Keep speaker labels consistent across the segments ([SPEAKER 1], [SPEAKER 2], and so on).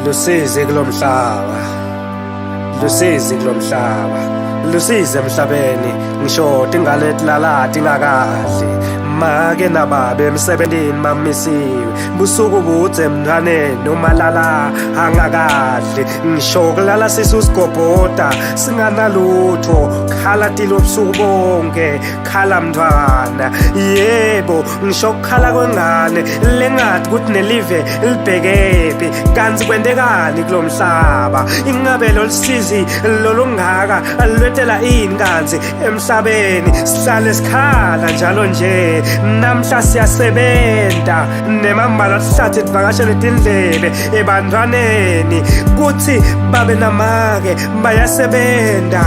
[SPEAKER 1] Lusizi kulomhlaba, lusizi kulomhlaba, lusizi emhlabeni. Ngisho ingane etilala ingakadli, make nababe emsebentini mamisiwe. Busuku budze emntwaneni umalala angakadli. Ngisho kulala sisusgobhoda singanalutho, khala tilo busuku bonke, khala mntwana. Yebo, ngisho kukhala kwengane lengathi kuthi nelive libhekephi, kanti kwentekani kulomhlaba. Ingabe lolusizi lolungaka lwetela ini kanzi emhlabeni? Sihlale sikhala njalo nje, namhla siyasebenta nemambala sihlathi tivakashele tindlebe ebantwaneni kuthi babe namake bayasebenta.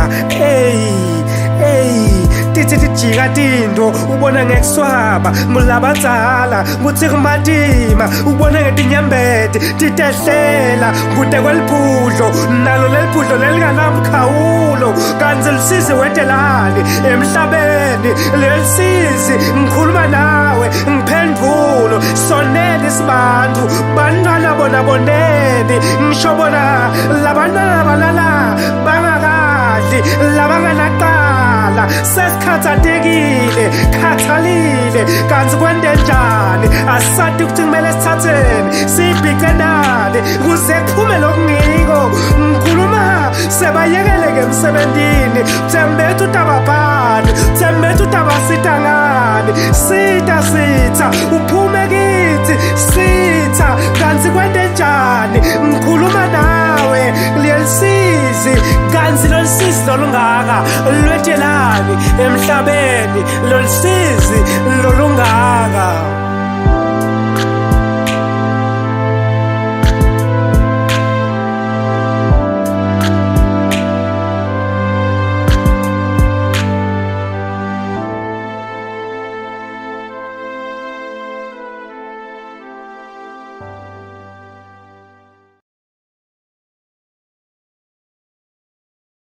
[SPEAKER 1] Tithi tijika tinto ubona ngekuswaba ngulabadzala, kuthi kumatima ubona ngetinyembeti titehlela kude kweliphudlo, nalo leliphudlo lelinganamkhawulo. Kanzi lusizi wetelani emhlabeni? Lelisizi ngikhuluma nawe ngiphendvulo, soneni sibantu bantwana bona boneni. Ngisho bona labantwana balala bangakadli, labanganaqala sesikhathatekile, khathalile. Kanzi kwentenjani? Asisati ukuthi kumele sithatheni siyibhicenani kuze kuphume lokungiko. Ngikhuluma sebayekeleke emsebentini, thembethu utababhani, thembethu utabasita ngani. Sitha uphume kithi, sitha. Kanzi kwentenjani? Ngikhuluma nawe lelisizi, kanzi lolusizi lolungaka lwetelani emhlabeni? Lolusizi lolungaka.